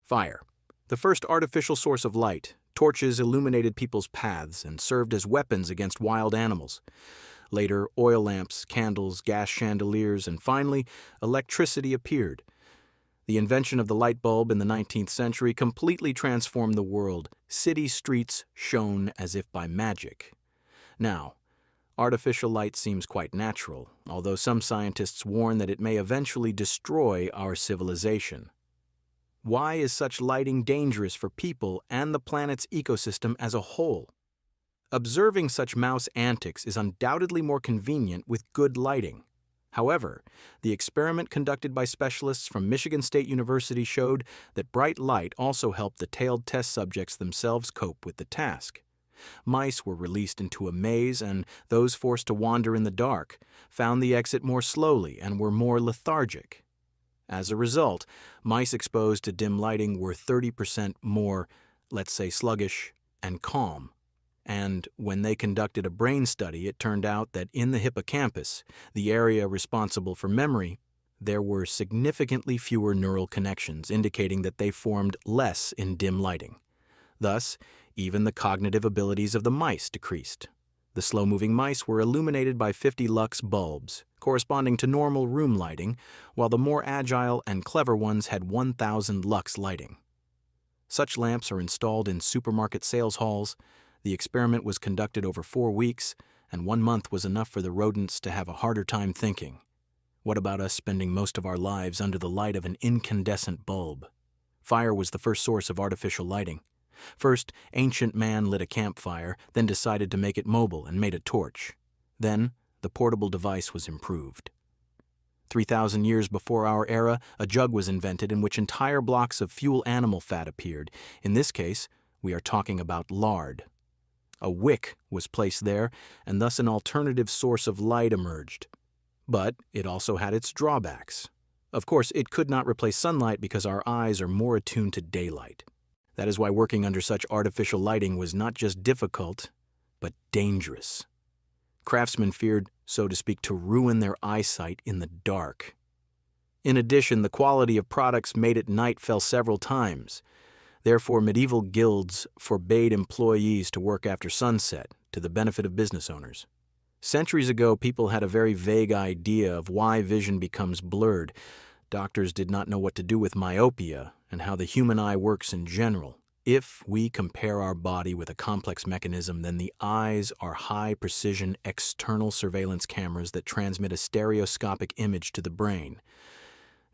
Fire. The first artificial source of light, torches illuminated people's paths and served as weapons against wild animals. Later, oil lamps, candles, gas chandeliers, and finally, electricity appeared. The invention of the light bulb in the 19th century completely transformed the world. City streets shone as if by magic. Now, artificial light seems quite natural, although some scientists warn that it may eventually destroy our civilization. Why is such lighting dangerous for people and the planet's ecosystem as a whole? Observing such mouse antics is undoubtedly more convenient with good lighting. However, the experiment conducted by specialists from Michigan State University showed that bright light also helped the tailed test subjects themselves cope with the task. Mice were released into a maze, and those forced to wander in the dark found the exit more slowly and were more lethargic. As a result, mice exposed to dim lighting were 30% more, let's say, sluggish and calm. And when they conducted a brain study, it turned out that in the hippocampus, the area responsible for memory, there were significantly fewer neural connections, indicating that they formed less in dim lighting. Thus, even the cognitive abilities of the mice decreased. The slow-moving mice were illuminated by 50 lux bulbs, corresponding to normal room lighting, while the more agile and clever ones had 1,000 lux lighting. Such lamps are installed in supermarket sales halls. The experiment was conducted over 4 weeks, and 1 month was enough for the rodents to have a harder time thinking. What about us spending most of our lives under the light of an incandescent bulb? Fire was the first source of artificial lighting. First, ancient man lit a campfire, then decided to make it mobile and made a torch. Then, the portable device was improved. 3,000 years before our era, a jug was invented in which entire blocks of fuel animal fat appeared. In this case, we are talking about lard. A wick was placed there, and thus an alternative source of light emerged. But it also had its drawbacks. Of course, it could not replace sunlight because our eyes are more attuned to daylight. That is why working under such artificial lighting was not just difficult, but dangerous. Craftsmen feared, so to speak, to ruin their eyesight in the dark. In addition, the quality of products made at night fell several times. Therefore, medieval guilds forbade employees to work after sunset, to the benefit of business owners. Centuries ago, people had a very vague idea of why vision becomes blurred. Doctors did not know what to do with myopia and how the human eye works in general. If we compare our body with a complex mechanism, then the eyes are high-precision external surveillance cameras that transmit a stereoscopic image to the brain.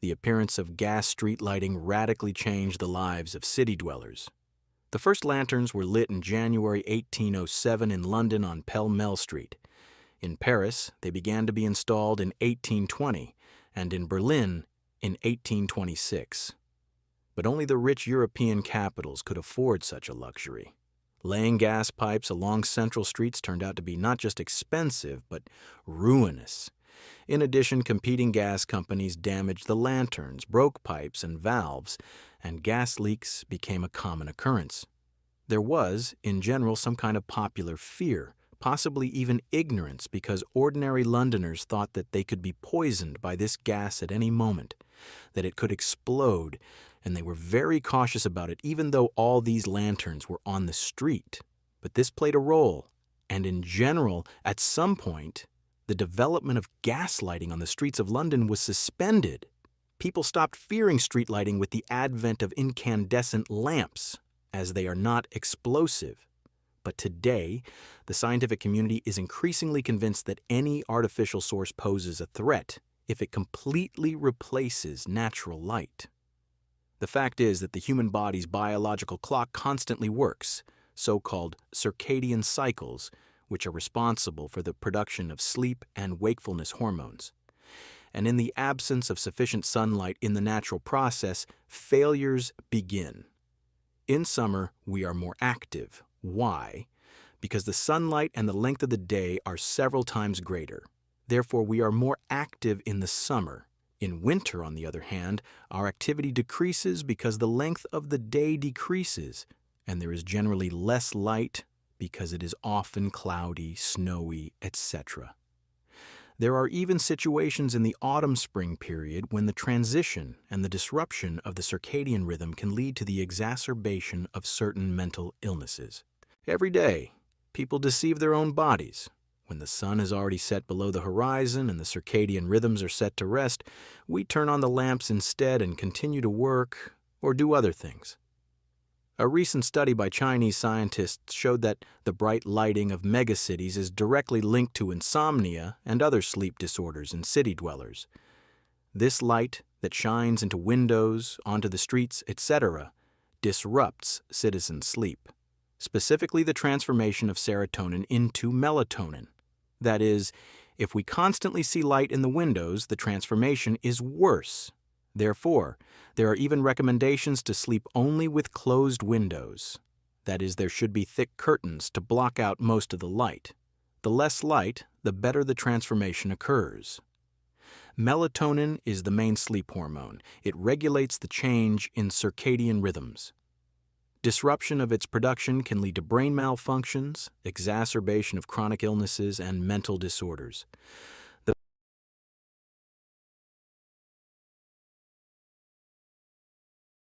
The appearance of gas street lighting radically changed the lives of city dwellers. The first lanterns were lit in January 1807 in London on Pall Mall Street. In Paris, they began to be installed in 1820, and in Berlin in 1826. But only the rich European capitals could afford such a luxury. Laying gas pipes along central streets turned out to be not just expensive, but ruinous. In addition, competing gas companies damaged the lanterns, broke pipes and valves, and gas leaks became a common occurrence. There was, in general, some kind of popular fear, possibly even ignorance, because ordinary Londoners thought that they could be poisoned by this gas at any moment, that it could explode, and they were very cautious about it, even though all these lanterns were on the street. But this played a role, and in general, at some point, the development of gas lighting on the streets of London was suspended. People stopped fearing street lighting with the advent of incandescent lamps, as they are not explosive. But today, the scientific community is increasingly convinced that any artificial source poses a threat if it completely replaces natural light. The fact is that the human body's biological clock constantly works, so-called circadian cycles, which are responsible for the production of sleep and wakefulness hormones. And in the absence of sufficient sunlight in the natural process, failures begin. In summer, we are more active. Why? Because the sunlight and the length of the day are several times greater. Therefore, we are more active in the summer. In winter, on the other hand, our activity decreases because the length of the day decreases, and there is generally less light because it is often cloudy, snowy, etc. There are even situations in the autumn-spring period when the transition and the disruption of the circadian rhythm can lead to the exacerbation of certain mental illnesses. Every day, people deceive their own bodies. When the sun is already set below the horizon and the circadian rhythms are set to rest, we turn on the lamps instead and continue to work or do other things. A recent study by Chinese scientists showed that the bright lighting of megacities is directly linked to insomnia and other sleep disorders in city dwellers. This light that shines into windows, onto the streets, etc., disrupts citizens' sleep, specifically the transformation of serotonin into melatonin. That is, if we constantly see light in the windows, the transformation is worse. Therefore, there are even recommendations to sleep only with closed windows. That is, there should be thick curtains to block out most of the light. The less light, the better the transformation occurs. Melatonin is the main sleep hormone. It regulates the change in circadian rhythms. Disruption of its production can lead to brain malfunctions, exacerbation of chronic illnesses, and mental disorders.